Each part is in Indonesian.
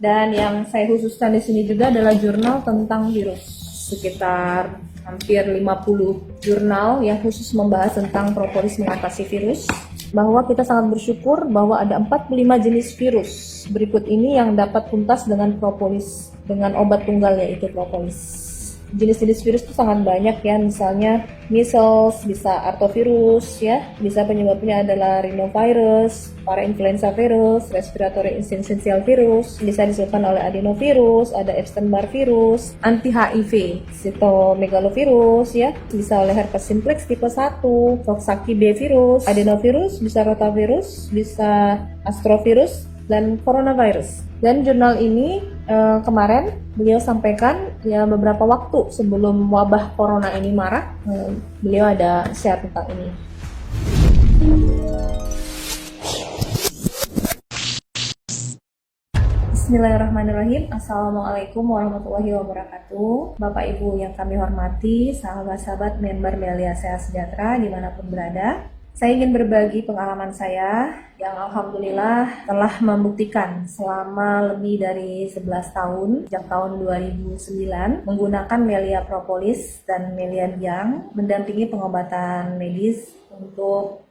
Dan yang saya khususkan di sini juga adalah jurnal tentang virus. Sekitar hampir 50 jurnal yang khusus membahas tentang propolis mengatasi virus. Bahwa kita sangat bersyukur bahwa ada 45 jenis virus berikut ini yang dapat tuntas dengan propolis, dengan obat tunggal yaitu propolis. Jenis-jenis virus itu sangat banyak ya, misalnya measles, bisa artovirus ya, bisa penyebabnya adalah rhinovirus, parainfluenza virus, respiratory syncytial virus, bisa disebabkan oleh adenovirus, ada Epstein-Barr virus, anti-HIV, cytomegalovirus ya, bisa oleh herpes simplex tipe 1, Coxsackie B virus, adenovirus, bisa rotavirus, bisa astrovirus, dan coronavirus. Dan jurnal ini kemarin beliau sampaikan ya beberapa waktu sebelum wabah corona ini marak, beliau ada share tentang ini. Bismillahirrahmanirrahim. Assalamualaikum warahmatullahi wabarakatuh. Bapak Ibu yang kami hormati, sahabat-sahabat member Melia Sehat Sejahtera dimanapun berada. Saya ingin berbagi pengalaman saya yang alhamdulillah telah membuktikan selama lebih dari 11 tahun, sejak tahun 2009, menggunakan Melia Propolis dan Melia Biang mendampingi pengobatan medis untuk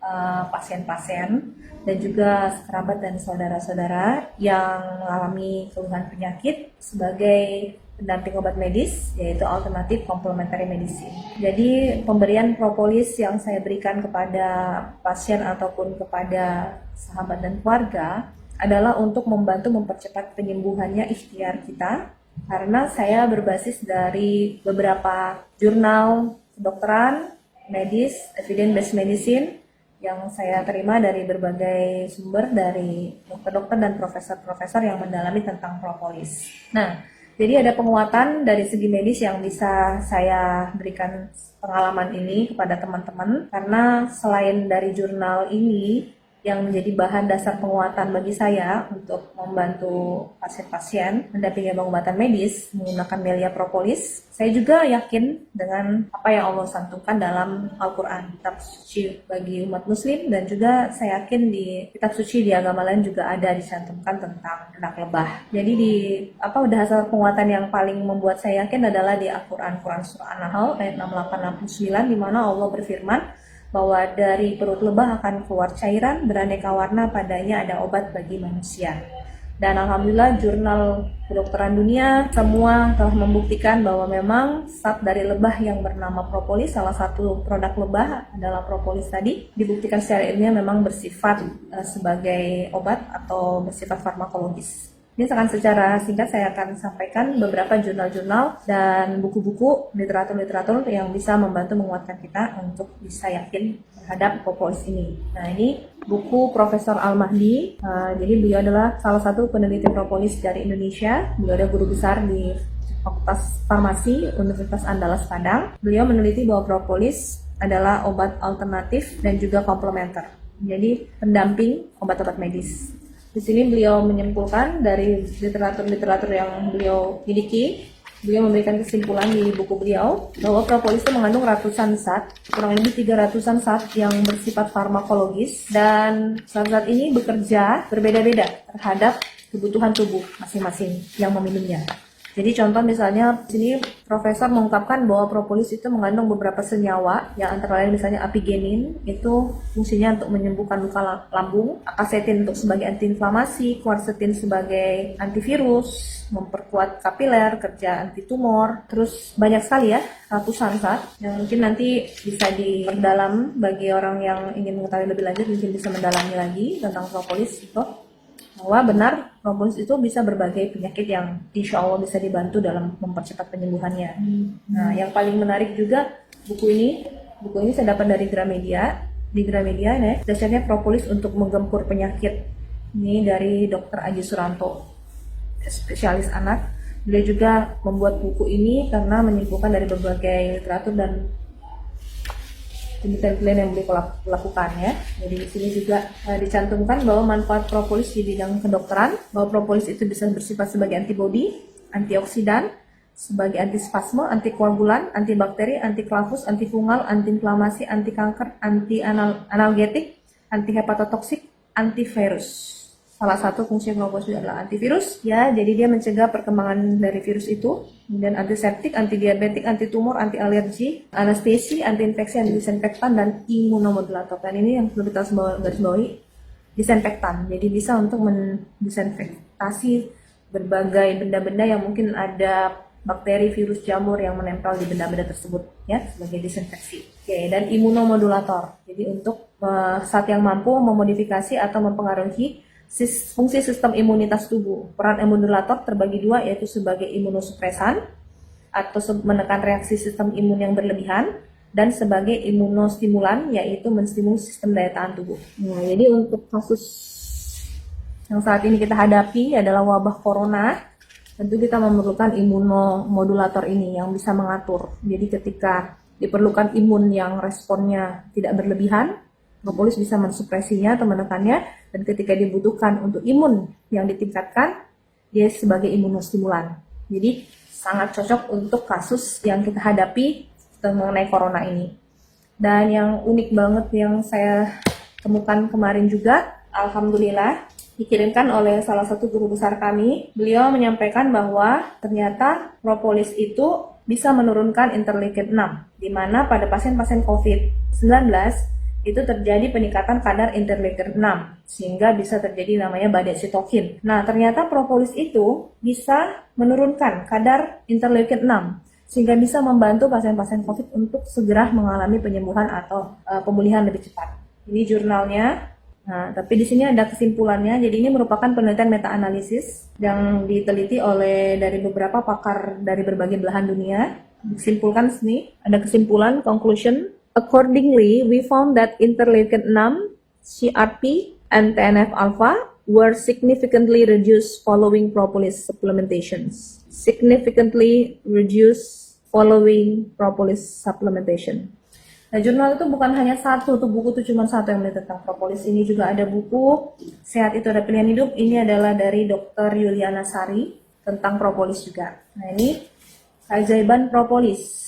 pasien-pasien dan juga kerabat dan saudara-saudara yang mengalami keluhan penyakit sebagai pendamping obat medis, yaitu alternatif complementary medicine. Jadi pemberian propolis yang saya berikan kepada pasien ataupun kepada sahabat dan keluarga adalah untuk membantu mempercepat penyembuhannya ikhtiar kita, karena saya berbasis dari beberapa jurnal kedokteran, medis, evidence-based medicine yang saya terima dari berbagai sumber dari dokter-dokter dan profesor-profesor yang mendalami tentang propolis. Nah, jadi ada penguatan dari segi medis yang bisa saya berikan pengalaman ini kepada teman-teman, karena selain dari jurnal ini yang menjadi bahan dasar penguatan bagi saya untuk membantu pasien-pasien mendampingi pengobatan medis menggunakan Melia Propolis, saya juga yakin dengan apa yang Allah santumkan dalam Al-Quran, kitab suci bagi umat muslim, dan juga saya yakin di kitab suci di agama lain juga ada dicantumkan tentang anak lebah. Jadi di dasar penguatan yang paling membuat saya yakin adalah di Al-Quran, Quran Surah An-Nahl ayat 68-69, di mana Allah berfirman bahwa dari perut lebah akan keluar cairan beraneka warna, padanya ada obat bagi manusia. Dan alhamdulillah jurnal kedokteran dunia semua telah membuktikan bahwa memang zat dari lebah yang bernama propolis, salah satu produk lebah adalah propolis tadi, dibuktikan secara ilmiah memang bersifat sebagai obat atau bersifat farmakologis. Ini secara singkat saya akan sampaikan beberapa jurnal-jurnal dan buku-buku literatur-literatur yang bisa membantu menguatkan kita untuk bisa yakin terhadap propolis ini. Nah, ini buku Profesor Al-Mahdi. Jadi beliau adalah salah satu peneliti propolis dari Indonesia. Beliau ada guru besar di Fakultas Farmasi Universitas Andalas Padang. Beliau meneliti bahwa propolis adalah obat alternatif dan juga komplementer. Jadi pendamping obat-obat medis. Di sini beliau menyimpulkan dari literatur-literatur yang beliau miliki, beliau memberikan kesimpulan di buku beliau bahwa propolis itu mengandung ratusan zat, kurang lebih 300-an zat yang bersifat farmakologis, dan zat-zat ini bekerja berbeda-beda terhadap kebutuhan tubuh masing-masing yang meminumnya. Jadi contoh misalnya di sini profesor mengungkapkan bahwa propolis itu mengandung beberapa senyawa yang antara lain misalnya apigenin, itu fungsinya untuk menyembuhkan luka lambung, akasetin untuk sebagai antiinflamasi, quercetin sebagai antivirus, memperkuat kapiler, kerja anti tumor, terus banyak sekali ya, ratusan zat yang mungkin nanti bisa diperdalam bagi orang yang ingin mengetahui lebih lanjut, mungkin bisa mendalami lagi tentang propolis itu. Bahwa benar propolis itu bisa berbagai penyakit yang insya Allah bisa dibantu dalam mempercepat penyembuhannya. Nah, yang paling menarik juga buku ini saya dapat dari Gramedia. Di Gramedia ya, dasarnya propolis untuk menggempur penyakit. Ini dari Dr. Aji Suranto, spesialis anak. Beliau juga membuat buku ini karena menyimpulkan dari berbagai literatur dan penelitian yang beliau lakukan ya. Jadi di sini juga dicantumkan bahwa manfaat propolis di bidang kedokteran, bahwa propolis itu bisa bersifat sebagai antibodi, antioksidan, sebagai antispasme, antikoagulan, antibakteri, antiklavus, antifungal, antiinflamasi, anti kanker, anti analgetik, anti hepatotoksik, antivirus. Salah satu fungsi propolis adalah antivirus, ya. Jadi dia mencegah perkembangan dari virus itu. Kemudian antiseptik, antidiabetik, antitumor, anti alergi, anestesi, antiinfeksi, antidisinfektan, dan imunomodulator. Dan ini yang perlu kita garis bawahi, disinfektan. Jadi bisa untuk mendisinfektasi berbagai benda-benda yang mungkin ada bakteri, virus, jamur yang menempel di benda-benda tersebut, ya, sebagai disinfeksi. Oke, dan imunomodulator. Jadi untuk saat yang mampu memodifikasi atau mempengaruhi fungsi sistem imunitas tubuh. Peran imunodulator terbagi dua, yaitu sebagai imunosupresan atau menekan reaksi sistem imun yang berlebihan, dan sebagai imunostimulan, yaitu menstimulus sistem daya tahan tubuh. Nah, jadi untuk kasus yang saat ini kita hadapi adalah wabah corona, tentu kita memerlukan imunomodulator ini yang bisa mengatur. Jadi ketika diperlukan imun yang responnya tidak berlebihan, propolis bisa mensupresinya atau menekannya, dan ketika dibutuhkan untuk imun yang ditingkatkan, dia sebagai imunostimulan. Jadi sangat cocok untuk kasus yang kita hadapi mengenai corona ini. Dan yang unik banget yang saya temukan kemarin juga, alhamdulillah, dikirimkan oleh salah satu guru besar kami. Beliau menyampaikan bahwa ternyata propolis itu bisa menurunkan interleukin 6, di mana pada pasien-pasien COVID-19 itu terjadi peningkatan kadar interleukin 6, sehingga bisa terjadi namanya badai sitokin. Nah, ternyata propolis itu bisa menurunkan kadar interleukin 6, sehingga bisa membantu pasien-pasien COVID untuk segera mengalami penyembuhan atau pemulihan lebih cepat. Ini jurnalnya. Nah, tapi di sini ada kesimpulannya. Jadi ini merupakan penelitian meta-analisis yang diteliti oleh dari beberapa pakar dari berbagai belahan dunia. Disimpulkan sini, ada kesimpulan, conclusion. Accordingly, we found that interleukin 6, CRP, and TNF-alpha were significantly reduced following propolis supplementations. Significantly reduced following propolis supplementation. Nah, jurnal itu bukan hanya satu, tuh buku itu cuma satu yang meneliti tentang propolis. Ini juga ada buku Sehat Itu Ada Pilihan Hidup. Ini adalah dari Dr. Yuliana Sari tentang propolis juga. Nah, ini keajaiban propolis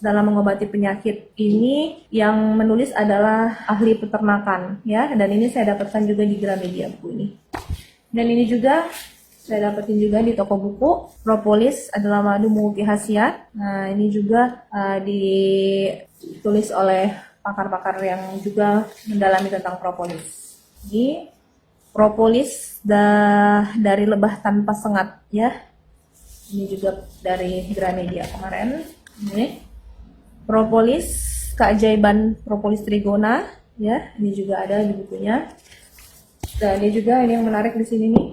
dalam mengobati penyakit. Ini yang menulis adalah ahli peternakan, ya. Dan ini saya dapatkan juga di Gramedia buku ini. Dan ini juga saya dapetin juga di toko buku. Propolis adalah madu mengubah khasiat. Nah, ini juga ditulis oleh pakar-pakar yang juga mendalami tentang propolis. Jadi propolis dari lebah tanpa sengat, ya. Ini juga dari Gramedia kemarin. Ini propolis, keajaiban propolis trigona, ya. Ini juga ada di bukunya. Dan ini juga ini yang menarik di sini nih,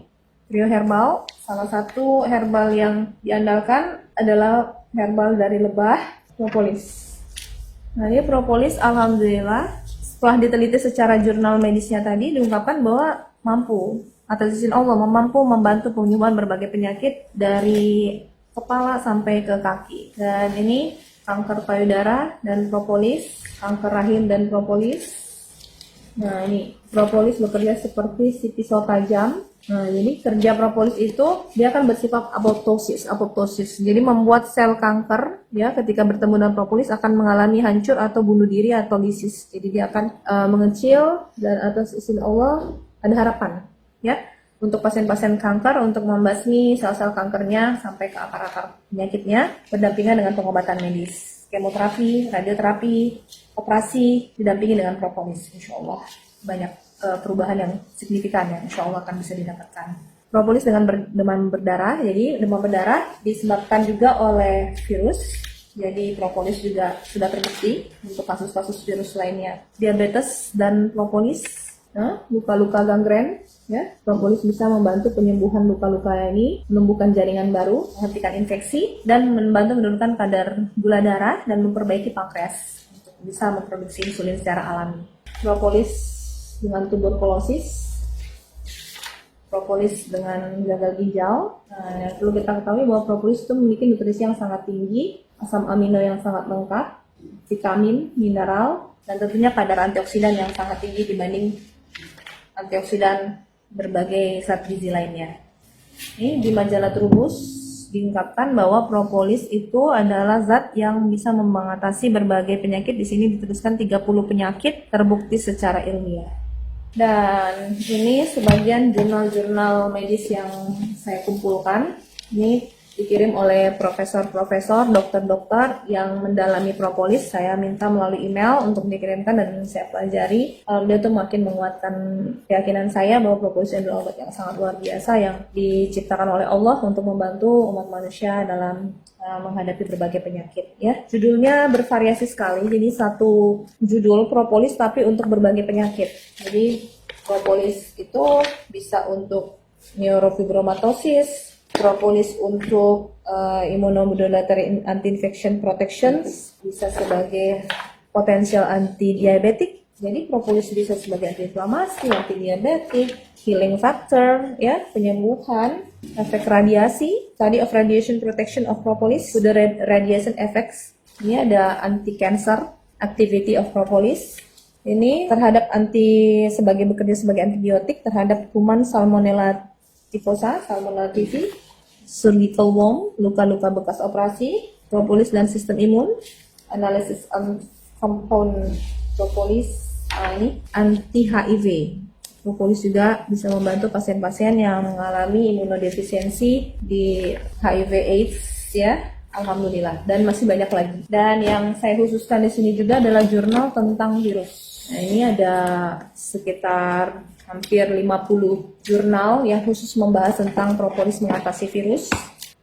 trio herbal. Salah satu herbal yang diandalkan adalah herbal dari lebah, propolis. Nah, ini propolis, alhamdulillah, setelah diteliti secara jurnal medisnya tadi, diungkapkan bahwa mampu, atas izin Allah, mampu membantu penyembuhan berbagai penyakit dari kepala sampai ke kaki. Dan ini kanker payudara dan propolis, kanker rahim dan propolis. Nah, ini propolis bekerja seperti si pisau tajam. Nah, jadi kerja propolis itu dia akan bersifat apoptosis. Jadi membuat sel kanker, ya, ketika bertemu dengan propolis akan mengalami hancur atau bunuh diri atau lisis. Jadi dia akan mengecil, dan atas izin Allah ada harapan, ya, untuk pasien-pasien kanker untuk membasmi sel-sel kankernya sampai ke akar-akar penyakitnya, berdampingan dengan pengobatan medis, kemoterapi, radioterapi, operasi, didampingi dengan propolis. Insya Allah banyak perubahan yang signifikan yang insya Allah akan bisa didapatkan. Propolis dengan demam berdarah. Jadi demam berdarah disebabkan juga oleh virus. Jadi propolis juga sudah terbukti untuk kasus-kasus virus lainnya. Diabetes dan propolis, luka-luka gangren, ya. Propolis bisa membantu penyembuhan luka-luka ini, menumbuhkan jaringan baru, menghentikan infeksi, dan membantu menurunkan kadar gula darah dan memperbaiki pankreas untuk bisa memproduksi insulin secara alami. Propolis dengan tuberkulosis, propolis dengan gagal ginjal. Nah, yang perlu kita ketahui bahwa propolis itu memiliki nutrisi yang sangat tinggi, asam amino yang sangat lengkap, vitamin, mineral, dan tentunya kadar antioksidan yang sangat tinggi dibanding antioksidan berbagai zat gizi lainnya. Ini di majalah Trubus diungkapkan bahwa propolis itu adalah zat yang bisa mengatasi berbagai penyakit. Di sini dituliskan 30 penyakit terbukti secara ilmiah. Dan ini sebagian jurnal-jurnal medis yang saya kumpulkan. Ini dikirim oleh profesor-profesor, dokter-dokter yang mendalami propolis. Saya minta melalui email untuk dikirimkan dan saya pelajari. Dia tuh makin menguatkan keyakinan saya bahwa propolis adalah obat yang sangat luar biasa yang diciptakan oleh Allah untuk membantu umat manusia dalam menghadapi berbagai penyakit. Ya, judulnya bervariasi sekali. Jadi satu judul propolis tapi untuk berbagai penyakit. Jadi propolis itu bisa untuk neurofibromatosis, propolis untuk immunomodulatory anti-infection protection, bisa sebagai potensial anti-diabetik. Jadi propolis bisa sebagai anti-inflamasi, anti-diabetik, healing factor, ya, penyembuhan, efek radiasi, study of radiation protection of propolis, to the radiation effects. Ini ada anti-cancer, activity of propolis. Ini terhadap bekerja sebagai antibiotik terhadap kuman Salmonella typhosa, Salmonella typhi, surgical wound, luka-luka bekas operasi, propolis dan sistem imun, analisis compound propolis, ini anti-HIV. Propolis juga bisa membantu pasien-pasien yang mengalami imunodefisiensi di HIV/AIDS, ya. Alhamdulillah, dan masih banyak lagi. Dan yang saya khususkan di sini juga adalah jurnal tentang virus. Nah, ini ada sekitar hampir 50 jurnal yang khusus membahas tentang propolis mengatasi virus.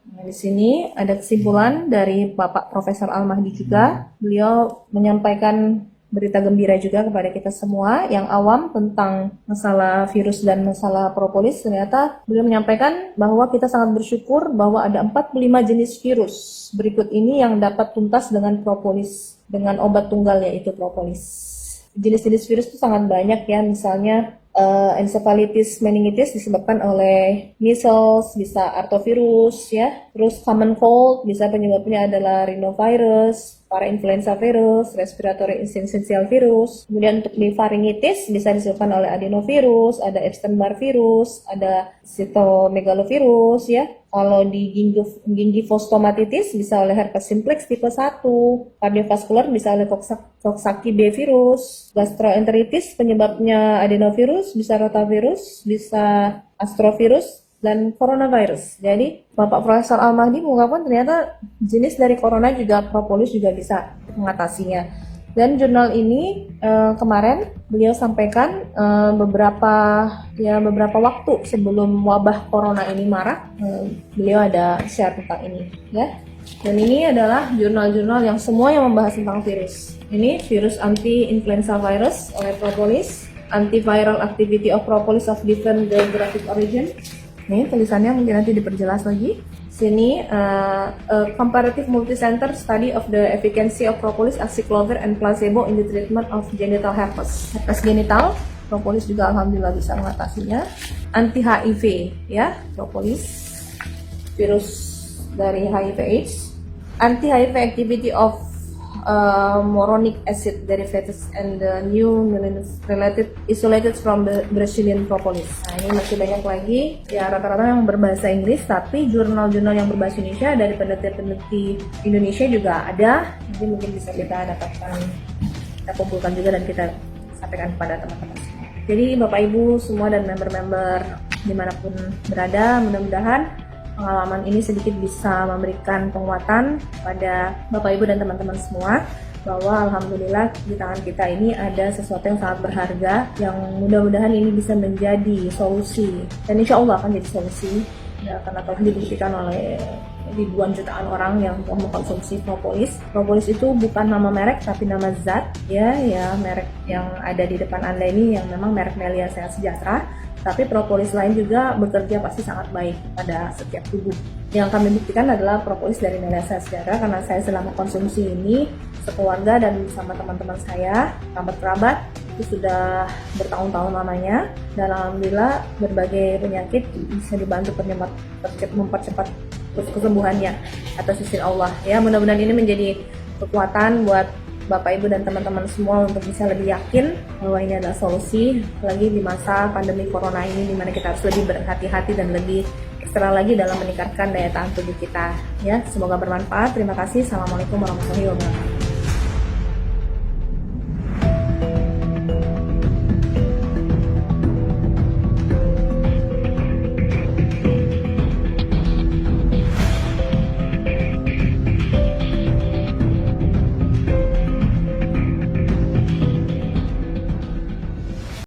Nah, di sini ada kesimpulan dari Bapak Profesor Al-Mahdi juga. Beliau menyampaikan berita gembira juga kepada kita semua yang awam tentang masalah virus dan masalah propolis. Ternyata beliau menyampaikan bahwa kita sangat bersyukur bahwa ada 45 jenis virus berikut ini yang dapat tuntas dengan propolis, dengan obat tunggal yaitu propolis. Jenis-jenis virus itu sangat banyak ya, misalnya encephalitis meningitis disebabkan oleh measles, bisa artovirus ya. Terus common cold bisa penyebabnya adalah rhinovirus, parainfluenza virus, respiratory syncytial virus. Kemudian untuk di pharyngitis bisa disebabkan oleh adenovirus, ada Epstein-Barr virus, ada cytomegalovirus ya. Kalau di gingivitis bisa oleh herpes simplex tipe 1, kardiovaskular bisa oleh Coxsackie B virus, gastroenteritis penyebabnya adenovirus, bisa rotavirus, bisa astrovirus, dan coronavirus. Jadi Bapak Profesor Al-Mahdi mengungkapkan ternyata jenis dari corona juga propolis juga bisa mengatasinya. Dan jurnal ini kemarin beliau sampaikan beberapa waktu sebelum wabah corona ini marak, beliau ada share tentang ini ya. Dan ini adalah jurnal-jurnal yang semua yang membahas tentang virus. Ini virus anti-influenza virus oleh propolis, antiviral activity of propolis of different geographic origin. Nih tulisannya mungkin nanti diperjelas lagi. Sini comparative multicenter study of the efficacy of propolis, aciclovir, and placebo in the treatment of genital herpes. Herpes genital, propolis juga alhamdulillah bisa mengatasinya. Anti-HIV ya, propolis, virus dari HIV/AIDS. Anti-HIV activity of moronic acid derivatives and the new related isolated from the Brazilian propolis. Nah, ini masih banyak lagi ya, rata-rata yang berbahasa Inggris, tapi jurnal-jurnal yang berbahasa Indonesia dari peneliti-peneliti Indonesia juga ada. Jadi mungkin bisa kita dapatkan, kita kumpulkan juga dan kita sampaikan kepada teman-teman semua. Jadi Bapak Ibu semua dan member-member dimanapun berada, mudah-mudahan pengalaman ini sedikit bisa memberikan penguatan pada Bapak Ibu dan teman-teman semua bahwa alhamdulillah di tangan kita ini ada sesuatu yang sangat berharga yang mudah-mudahan ini bisa menjadi solusi dan insya Allah akan jadi solusi ya, karena telah dibuktikan oleh ribuan jutaan orang yang telah mengkonsumsi propolis. Propolis itu bukan nama merek tapi nama zat ya merek yang ada di depan Anda ini yang memang merek Melia Sehat Sejahtera. Tapi propolis lain juga bekerja pasti sangat baik pada setiap tubuh. Yang kami buktikan adalah propolis dari Melia Sehat Sejahtera karena saya selama konsumsi ini sekeluarga dan bersama teman-teman saya, kerabat-kerabat itu sudah bertahun-tahun lamanya dan alhamdulillah berbagai penyakit bisa dibantu mempercepat kesembuhannya atas izin Allah. Ya, mudah-mudahan ini menjadi kekuatan buat Bapak Ibu dan teman-teman semua untuk bisa lebih yakin bahwa ini adalah solusi lagi di masa pandemi corona ini, di mana kita harus lebih berhati-hati dan lebih ekstra lagi dalam meningkatkan daya tahan tubuh kita. Ya, semoga bermanfaat. Terima kasih. Assalamualaikum warahmatullahi wabarakatuh.